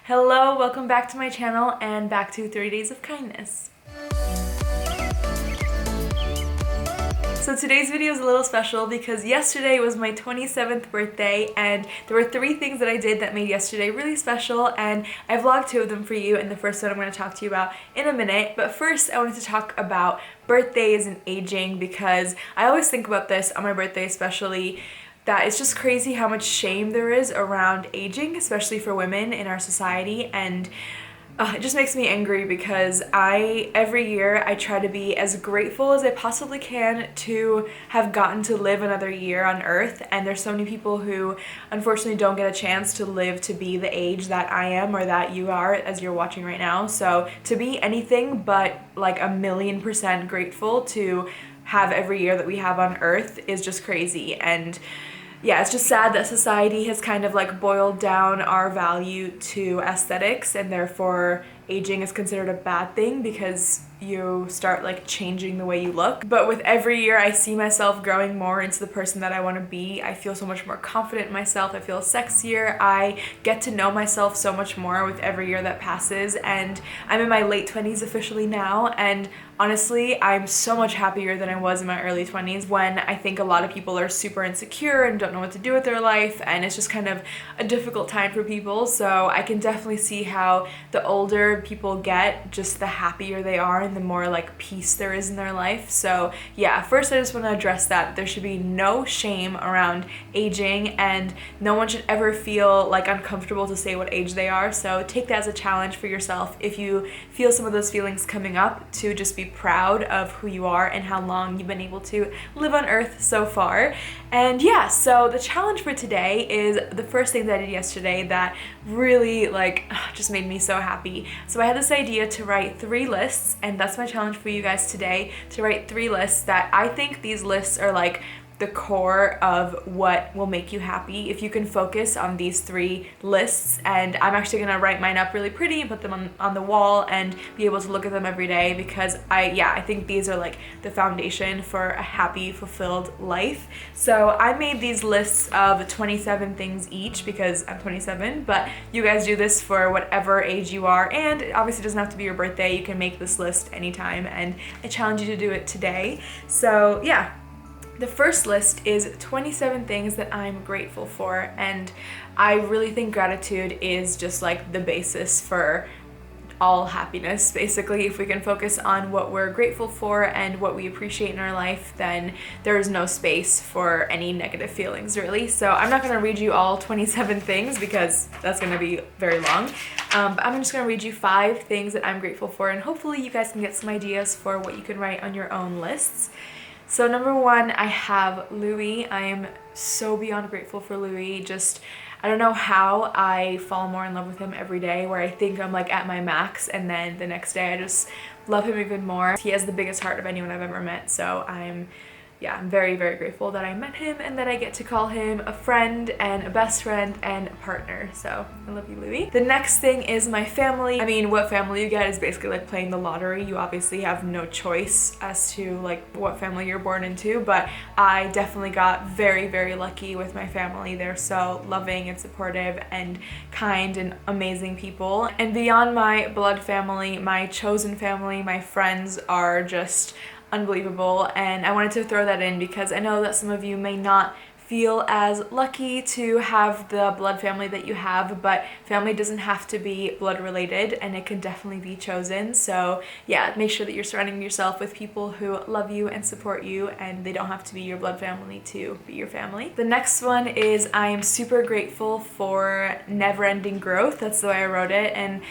Hello, welcome back to my channel and back to 30 Days of Kindness. So today's video is a little special because yesterday was my 27th birthday and there were 3 things that I did that made yesterday really special, and I vlogged 2 of them for you, and the first one I'm going to talk to you about in a minute. But first I wanted to talk about birthdays and aging, because I always think about this on my birthday especially, that it's just crazy how much shame there is around aging, especially for women in our society. And it just makes me angry because every year I try to be as grateful as I possibly can to have gotten to live another year on earth, and there's so many people who unfortunately don't get a chance to live to be the age that I am or that you are as you're watching right now. So to be anything but like 1,000,000% grateful to have every year that we have on earth is just crazy. And yeah, it's just sad that society has kind of like boiled down our value to aesthetics, and therefore aging is considered a bad thing because you start like changing the way you look. But with every year I see myself growing more into the person that I want to be. I feel so much more confident in myself. I feel sexier. I get to know myself so much more with every year that passes, and I'm in my late 20s officially now, and honestly I'm so much happier than I was in my early 20s, when I think a lot of people are super insecure and don't know what to do with their life, and it's just kind of a difficult time for people. So I can definitely see how the older people get, just the happier they are and the more like peace there is in their life. So yeah, first I just want to address that there should be no shame around aging, and no one should ever feel like uncomfortable to say what age they are. So take that as a challenge for yourself if you feel some of those feelings coming up, to just be proud of who you are and how long you've been able to live on earth so far. And yeah, so the challenge for today is the first thing that I did yesterday that really just made me so happy. So I had this idea to write 3 lists, and that's my challenge for you guys today, to write 3 lists that I think these lists are like the core of what will make you happy if you can focus on these 3 lists. And I'm actually gonna write mine up really pretty and put them on the wall and be able to look at them every day, because I think these are like the foundation for a happy, fulfilled life. So I made these lists of 27 things each because I'm 27, but you guys do this for whatever age you are, and it obviously doesn't have to be your birthday. You can make this list anytime, and I challenge you to do it today. So yeah. The first list is 27 things that I'm grateful for, and I really think gratitude is just like the basis for all happiness. Basically, if we can focus on what we're grateful for and what we appreciate in our life, then there is no space for any negative feelings, really. So I'm not going to read you all 27 things because that's going to be very long, but I'm just going to read you 5 things that I'm grateful for, and hopefully you guys can get some ideas for what you can write on your own lists. So number 1, I have Louis. I am so beyond grateful for Louis. Just, I don't know how I fall more in love with him every day, where I think I'm like at my max, and then the next day I just love him even more. He has the biggest heart of anyone I've ever met, so I'm very, very grateful that I met him and that I get to call him a friend and a best friend and a partner. So I love you, Louis. The next thing is my family. I mean, what family you get is basically like playing the lottery. You obviously have no choice as to like what family you're born into, but I definitely got very, very lucky with my family. They're so loving and supportive and kind and amazing people. And beyond my blood family, my chosen family, my friends are just unbelievable, and I wanted to throw that in because I know that some of you may not feel as lucky to have the blood family that you have, but family doesn't have to be blood related, and it can definitely be chosen. So yeah, make sure that you're surrounding yourself with people who love you and support you, and they don't have to be your blood family to be your family. The next one is I am super grateful for never-ending growth. That's the way I wrote it. And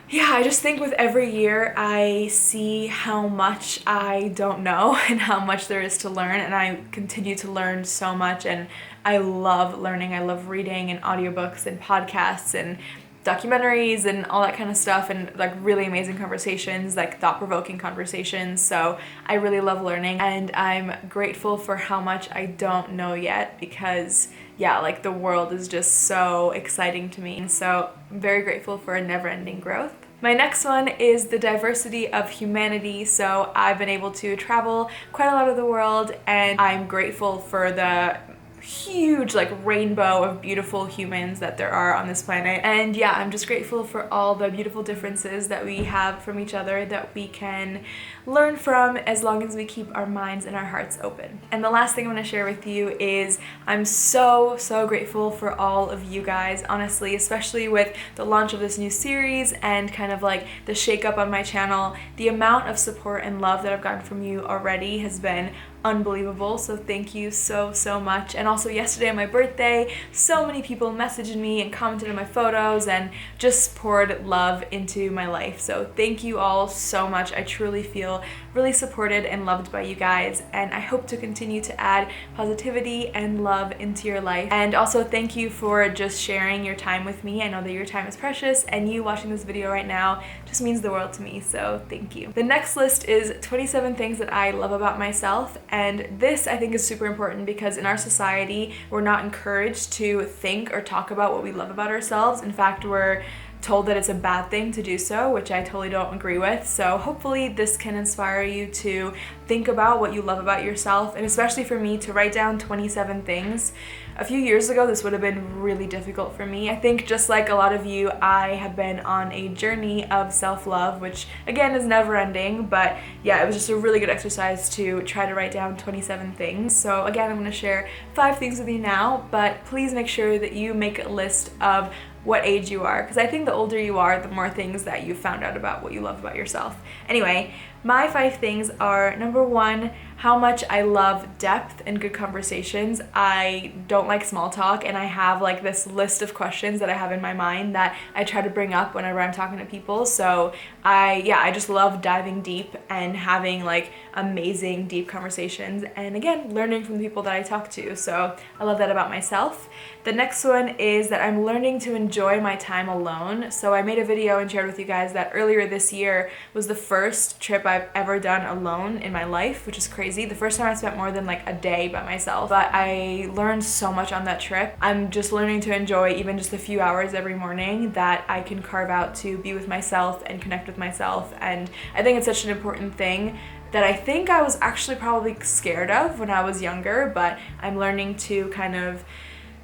yeah, I just think with every year I see how much I don't know and how much there is to learn, and I continue to learn so much, and I love learning. I love reading and audiobooks and podcasts and documentaries and all that kind of stuff, and like really amazing conversations, like thought-provoking conversations. So I really love learning, and I'm grateful for how much I don't know yet, because yeah, like the world is just so exciting to me. And so I'm very grateful for a never-ending growth. My next one is the diversity of humanity. So I've been able to travel quite a lot of the world, and I'm grateful for the huge like rainbow of beautiful humans that there are on this planet. And yeah, I'm just grateful for all the beautiful differences that we have from each other that we can learn from, as long as we keep our minds and our hearts open. And the last thing I want to share with you is I'm so grateful for all of you guys, honestly, especially with the launch of this new series and kind of like the shake-up on my channel. The amount of support and love that I've gotten from you already has been unbelievable, so thank you so much. And also yesterday on my birthday, so many people messaged me and commented on my photos and just poured love into my life, so thank you all so much. I truly feel really supported and loved by you guys, and I hope to continue to add positivity and love into your life. And also thank you for just sharing your time with me. I know that your time is precious, and you watching this video right now just means the world to me, so thank you. The next list is 27 things that I love about myself. And this I think is super important because in our society, we're not encouraged to think or talk about what we love about ourselves. In fact, we're told that it's a bad thing to do so, which I totally don't agree with. So hopefully this can inspire you to think about what you love about yourself, and especially for me to write down 27 things. A few years ago, this would have been really difficult for me. I think just like a lot of you, I have been on a journey of self-love, which again is never ending, but yeah, it was just a really good exercise to try to write down 27 things. So again, I'm gonna share 5 things with you now, but please make sure that you make a list of what age you are, because I think the older you are, the more things that you found out about what you love about yourself. Anyway, my 5 things are: number 1, how much I love depth and good conversations. I don't like small talk, and I have like this list of questions that I have in my mind that I try to bring up whenever I'm talking to people. So I just love diving deep and having like amazing deep conversations, and again, learning from the people that I talk to. So I love that about myself. The next one is that I'm learning to enjoy my time alone. So I made a video and shared with you guys that earlier this year was the first trip I've ever done alone in my life, which is crazy. The first time I spent more than like a day by myself, but I learned so much on that trip. I'm just learning to enjoy even just a few hours every morning that I can carve out to be with myself and connect with myself. And I think it's such an important thing that I think I was actually probably scared of when I was younger, but I'm learning to kind of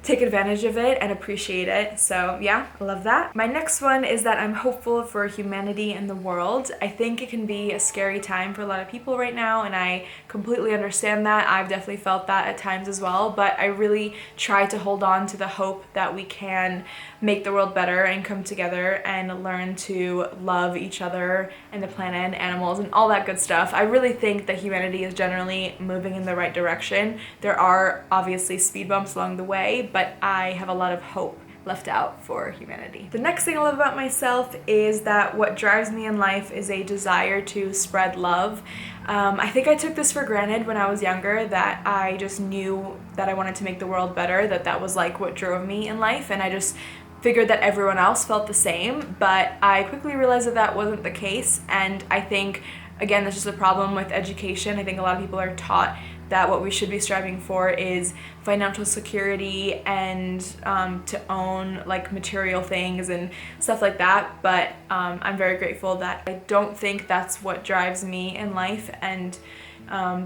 take advantage of it and appreciate it. So yeah, I love that. My next one is that I'm hopeful for humanity and the world. I think it can be a scary time for a lot of people right now, and I completely understand that. I've definitely felt that at times as well, but I really try to hold on to the hope that we can make the world better and come together and learn to love each other and the planet and animals and all that good stuff. I really think that humanity is generally moving in the right direction. There are obviously speed bumps along the way, but I have a lot of hope left out for humanity. The next thing I love about myself is that what drives me in life is a desire to spread love. I think I took this for granted when I was younger, that I just knew that I wanted to make the world better, that was like what drove me in life, and I just figured that everyone else felt the same, but I quickly realized that that wasn't the case. And I think, again, this is a problem with education. I think a lot of people are taught that what we should be striving for is financial security and to own like material things and stuff like that, but I'm very grateful that I don't think that's what drives me in life, and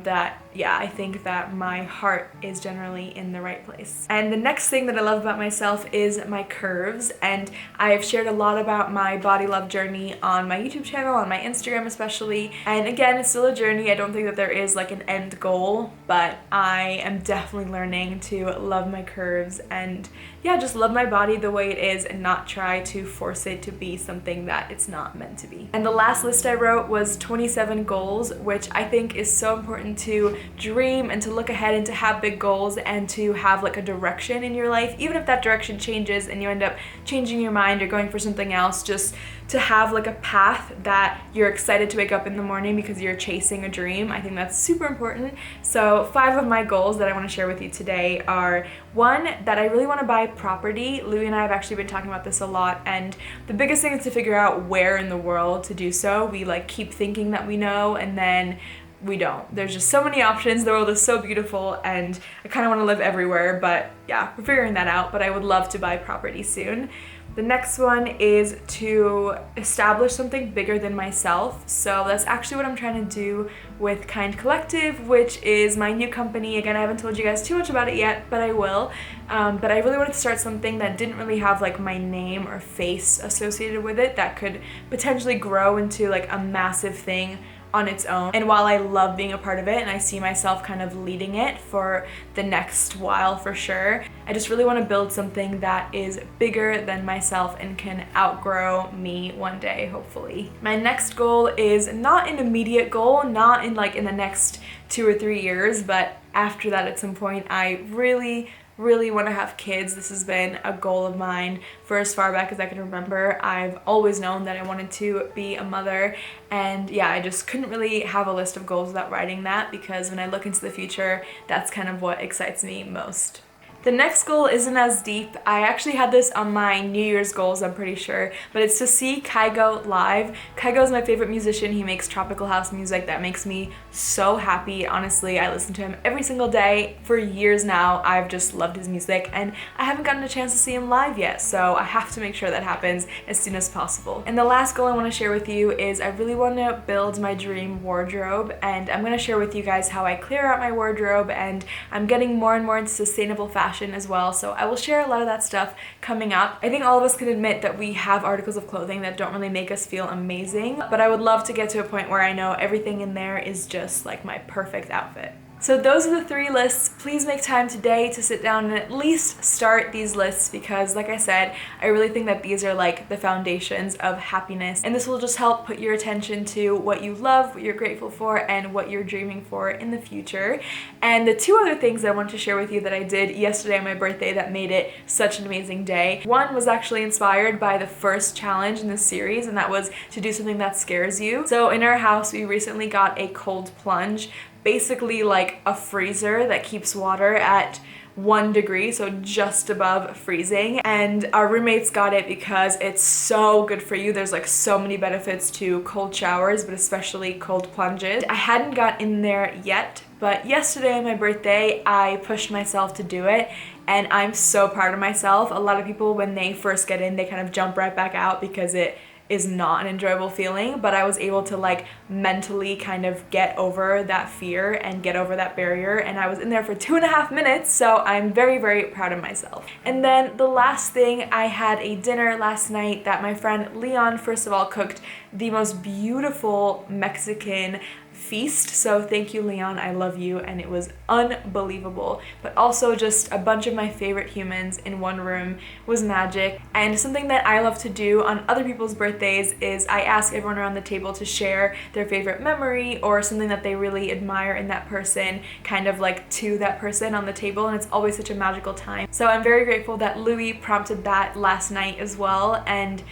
that, yeah, I think that my heart is generally in the right place. And the next thing that I love about myself is my curves, and I've shared a lot about my body love journey on my YouTube channel, on my Instagram especially, and again, it's still a journey. I don't think that there is like an end goal, but I am definitely learning to love my curves and yeah, just love my body the way it is and not try to force it to be something that it's not meant to be. And the last list I wrote was 27 goals, which I think is so important to dream and to look ahead and to have big goals and to have like a direction in your life, even if that direction changes and you end up changing your mind or going for something else, just to have like a path that you're excited to wake up in the morning because you're chasing a dream. I think that's super important. So 5 of my goals that I want to share with you today are: 1, that I really want to buy property. Louie and I have actually been talking about this a lot, and the biggest thing is to figure out where in the world to do so. We like keep thinking that we know, and then we don't. There's just so many options. The world is so beautiful, and I kind of want to live everywhere, but yeah, we're figuring that out. But I would love to buy property soon. The next one is to establish something bigger than myself. So that's actually what I'm trying to do with Kind Collective, which is my new company. Again, I haven't told you guys too much about it yet, but I will. But I really wanted to start something that didn't really have like my name or face associated with it, that could potentially grow into like a massive thing on its own. And while I love being a part of it and I see myself kind of leading it for the next while for sure, I just really want to build something that is bigger than myself and can outgrow me one day, hopefully. My next goal is not an immediate goal, not in like in the next 2 or 3 years, but after that at some point. I really want to have kids. This has been a goal of mine for as far back as I can remember. I've always known that I wanted to be a mother, and yeah, I just couldn't really have a list of goals without writing that, because when I look into the future, that's kind of what excites me most. The next goal isn't as deep. I actually had this on my New Year's goals, I'm pretty sure, but it's to see Kygo live. Kygo is my favorite musician. He makes tropical house music that makes me so happy. Honestly, I listen to him every single day for years now. I've just loved his music, and I haven't gotten a chance to see him live yet, so I have to make sure that happens as soon as possible. And the last goal I want to share with you is I really want to build my dream wardrobe, and I'm going to share with you guys how I clear out my wardrobe, and I'm getting more and more into sustainable fashion as well, so I will share a lot of that stuff coming up. I think all of us can admit that we have articles of clothing that don't really make us feel amazing, but I would love to get to a point where I know everything in there is just like my perfect outfit. So those are the 3 lists. Please make time today to sit down and at least start these lists, because like I said, I really think that these are like the foundations of happiness, and this will just help put your attention to what you love, what you're grateful for, and what you're dreaming for in the future. And the 2 other things I want to share with you that I did yesterday on my birthday that made it such an amazing day. One was actually inspired by the first challenge in this series, and that was to do something that scares you. So in our house, we recently got a cold plunge, basically like a freezer that keeps water at 1 degree, so just above freezing, and our roommates got it because it's so good for you. There's like so many benefits to cold showers, but especially cold plunges. I hadn't got in there yet, but yesterday on my birthday I pushed myself to do it, and I'm so proud of myself. A lot of people, when they first get in, they kind of jump right back out because it is not an enjoyable feeling, but I was able to like mentally kind of get over that fear and get over that barrier, and I was in there for 2.5 minutes, so I'm very proud of myself. And then the last thing, I had a dinner last night that my friend Leon first of all cooked the most beautiful Mexican feast, so thank you Leon, I love you, and it was unbelievable. But also just a bunch of my favorite humans in one room was magic. And something that I love to do on other people's birthdays is I ask everyone around the table to share their favorite memory or something that they really admire in that person, kind of like to that person on the table, and it's always such a magical time. So I'm very grateful that Louis prompted that last night as well. And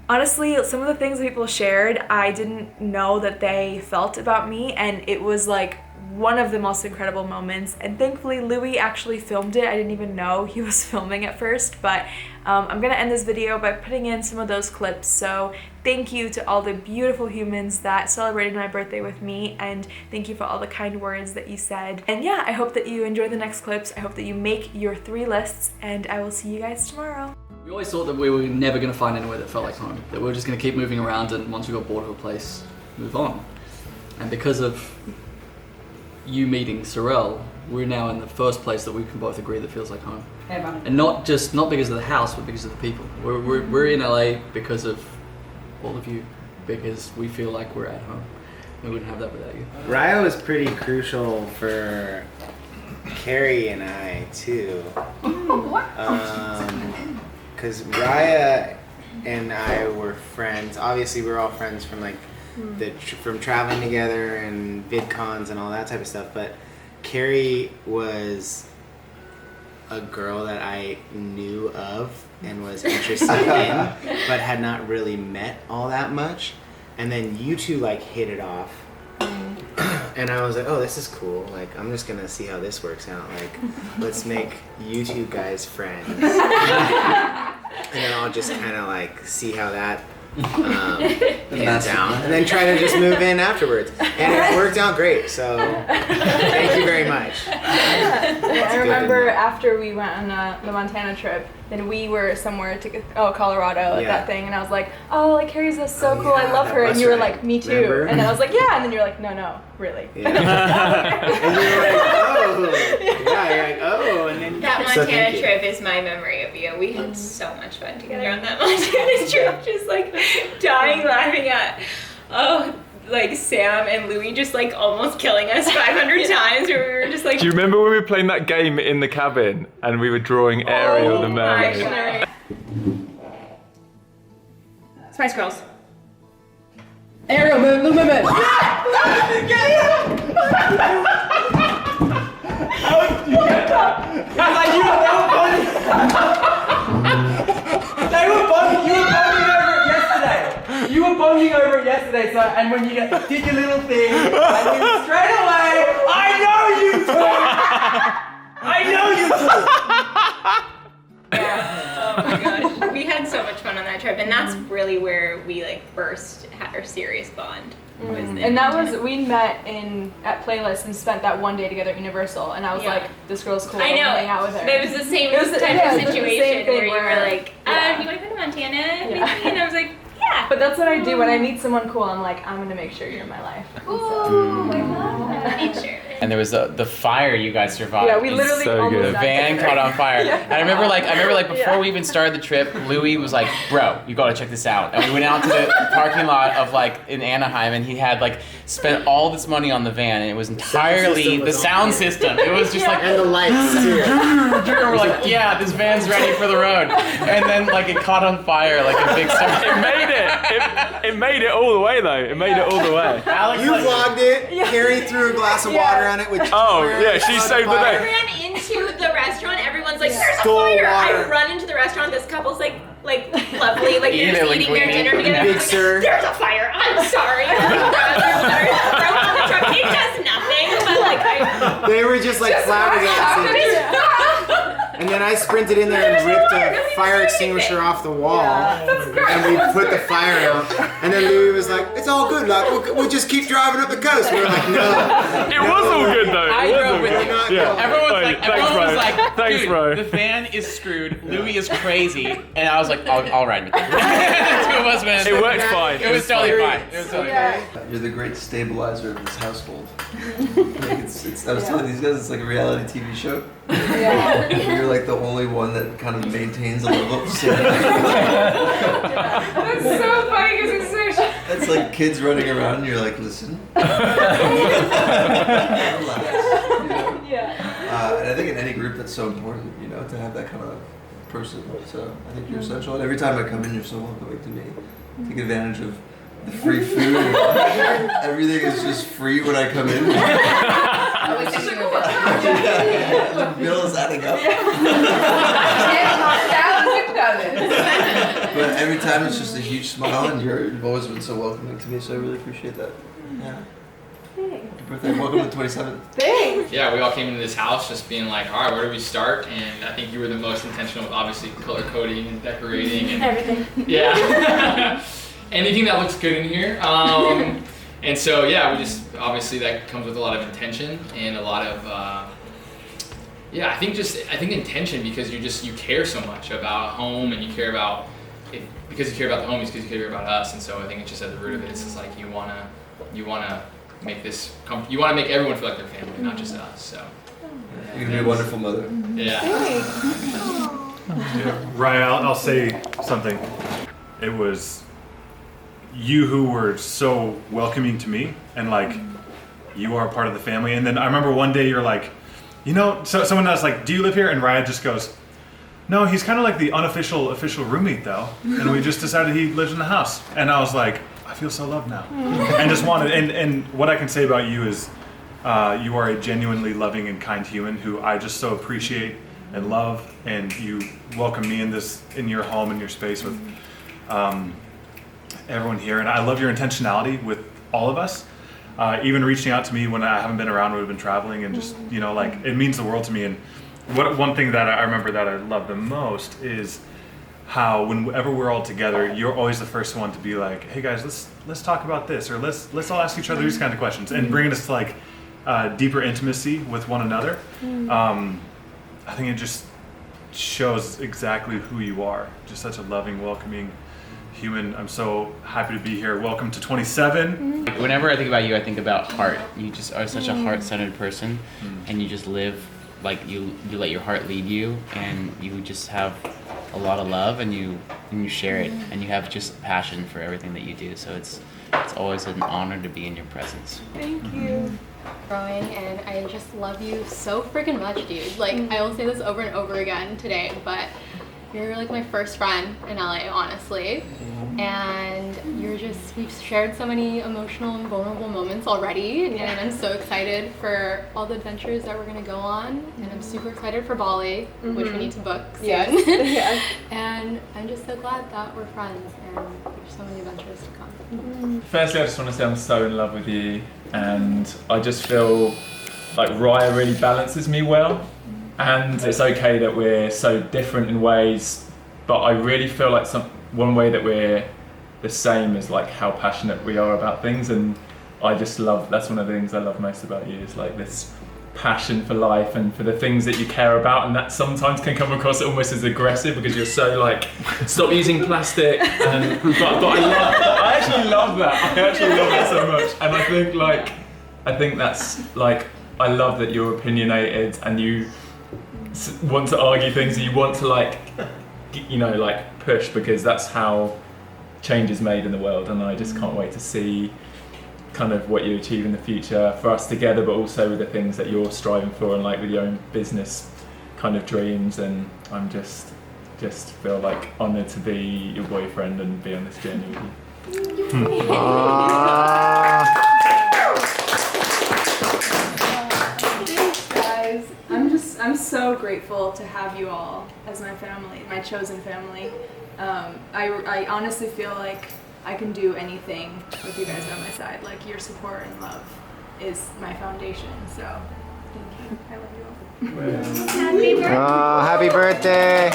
honestly, some of the things that people shared, I didn't know that they felt about me, and it was like one of the most incredible moments. And thankfully Louis actually filmed it. I didn't even know he was filming at first, but I'm gonna end this video by putting in some of those clips. So thank you to all the beautiful humans that celebrated my birthday with me, and thank you for all the kind words that you said. And yeah, I hope that you enjoy the next clips. I hope that you make your 3 lists, and I will see you guys tomorrow. We always thought that we were never going to find anywhere that felt like home, that we were just going to keep moving around, and once we got bored of a place, move on. And because of you meeting Sorel, we're now in the first place that we can both agree that feels like home. And not because of the house, but because of the people. We're in LA because of all of you, because we feel like we're at home. We wouldn't have that without you. Raya was pretty crucial for Carrie and I too. Because Raya and I were friends. Obviously, we were all friends from like from traveling together and VidCons and all that type of stuff. But Carrie was a girl that I knew of and was interested in, but had not really met all that much. And then you two like hit it off. And I was like, oh, this is cool. Like, I'm just gonna see how this works out. Like, let's make you two guys friends. And then I'll just kind of like see how that pans out. And then try to just move in afterwards. And it worked out great, so thank you very much. I remember after we went on the Montana trip, then we were somewhere to Colorado at Yeah. that thing, and I was like, oh, like Carrie's is so cool, I yeah, love her, that and you were bus ride. like, me too, Remember? and then I was like, yeah, and then you're like, no, really. Yeah. And you're like, oh. Yeah, you're like, oh. And then That so Montana thank you. trip is my memory of you. We had so much fun together on that Montana trip, just like dying laughing at, like Sam and Louie just like almost killing us 500 times, where we were just like. Do you remember when we were playing that game in the cabin and we were drawing Ariel the mermaid? Spice Girls. Ariel, move. They were bonding over it yesterday. So, and when you did your little thing, and you straight away, I know you two. Oh my gosh, we had so much fun on that trip, and that's really where we like first had our serious bond. And that was, we met at Playlist and spent that one day together at Universal, and I was Yeah. like, this girl's cool, I I'm know. gonna hang out with her. It was the same It was the- type yeah, of it was the same situation thing where you where- were like, yeah. do you want to go to Montana with Yeah. me? And I was like, yeah. But that's what I do when I meet someone cool, I'm like, I'm gonna make sure you're in my life. And so- Ooh, I love that. Nature. And there was the fire you guys survived. Yeah, we literally so almost good. The died van together. caught on fire. Yeah. And I remember like before Yeah. we even started the trip, Louis was like, bro, you gotta check this out. And we went out to the parking lot of like in Anaheim, and he had like spent all this money on the van, and it was entirely system the was sound on. system. It was just like And the lights too. we're like, yeah, this van's ready for the road. And then like it caught on fire like a big It summer. made it. It made it all the way though. It made it all the way. Alex You like, vlogged it. Carrie threw a glass of water on it, which Oh, yeah, she saved the I day. ran into the restaurant. Everyone's like, "There's a Stole fire!" I water. run into the restaurant. This couple's like lovely, like they're just Eating eating their linguine. dinner together. Big Like, sir. There's a fire. I'm sorry. Throw it on the truck. It does nothing, but like They were just like flabbergasted. And then I sprinted in there and ripped a fire extinguisher off the wall. And we put the fire out. And then Louis was like, it's all good. Like, we'll just keep driving up the coast. We were like, no. It was all good though. I It was drove all with good. you. Not Yeah. going. Everyone's Hey, like, thanks, everyone bro. was like, Thanks, dude, bro. the van is screwed. Louis is crazy, and I was like, I'll ride with you. The two of us went. It worked fine. It was totally fine. It was totally fine. You're the great stabilizer of this household. Like I was telling these guys, it's like a reality TV show. You're like the only one that kind of maintains a level of sanity. That's so funny because it's so It's like kids running around and you're like, listen. Relax. You know? Yeah. And I think in any group that's so important, you know, to have that kind of person. So I think you're essential. And every time I come in, you're so welcoming to me. Take advantage of the free food. Everything is just free when I come in. The bill is adding up. But every time it's just a huge smile, and you've always been so welcoming to me, so I really appreciate that. Yeah. Happy birthday. Welcome to 27th. Thanks. Yeah, we all came into this house just being like, all right, where do we start? And I think you were the most intentional with obviously color coding and decorating and Everything. yeah, anything that looks good in here. And so yeah, we just obviously that comes with a lot of intention and a lot of I think intention because you care so much about home and you care about it because you care about the home because you care about us, and so I think it's just at the root of it. It's just like you wanna make this you wanna make everyone feel like their family, not just us. So You're gonna be a wonderful mother. yeah. Raya, I'll say something. It was you who were so welcoming to me, and like you are part of the family. And then I remember one day you're like, you know, so someone else like, do you live here? And Raya just goes, no, he's kind of like the official roommate though. And we just decided he lives in the house. And I was like, I feel so loved now. And just wanted, and what I can say about you is you are a genuinely loving and kind human who I just so appreciate and love, and you welcome me in your home and your space with everyone here. And I love your intentionality with all of us. Even reaching out to me when I haven't been around, we've been traveling, and just, you know, like, it means the world to me. And one thing that I remember that I love the most is how whenever we're all together, you're always the first one to be like, hey guys, let's talk about this, or let's all ask each other these kind of questions, and bringing us to like deeper intimacy with one another. I think shows exactly who you are. Just such a loving, welcoming human. I'm so happy to be here. Welcome to 27. Whenever I think about you, I think about heart. You just are such a heart-centered person, and you just live like you let your heart lead you, and you just have a lot of love, and you share it, and you have just passion for everything that you do. So it's always an honor to be in your presence. Thank you. Growing, and I just love you so freaking much, dude. Like, I will say this over and over again today, but you're like my first friend in LA, honestly. And we've shared so many emotional and vulnerable moments already, and I'm so excited for all the adventures that we're gonna go on, and I'm super excited for Bali, which we need to book soon. Yes. And I'm just so glad that we're friends, and there's so many adventures to come. Firstly, I just want to say I'm so in love with you, and I just feel like Raya really balances me well. And it's okay that we're so different in ways, but I really feel like one way that we're the same is like how passionate we are about things, and I just love, that's one of the things I love most about you, is like this passion for life and for the things that you care about, and that sometimes can come across almost as aggressive because you're so like, stop using plastic, and but I actually love that. I actually love it so much, and I think that's like, I love that you're opinionated and you want to argue things and you want to like, you know, like push, because that's how change is made in the world, and I just can't wait to see kind of what you achieve in the future for us together, but also with the things that you're striving for, and like with your own business kind of dreams. And I'm just feel like honoured to be your boyfriend and be on this journey with you. Thanks, guys. I'm so grateful to have you all as my family, my chosen family. I honestly feel like I can do anything with you guys by my side. Like, your support and love is my foundation. So, thank you. I love you all. Happy birthday!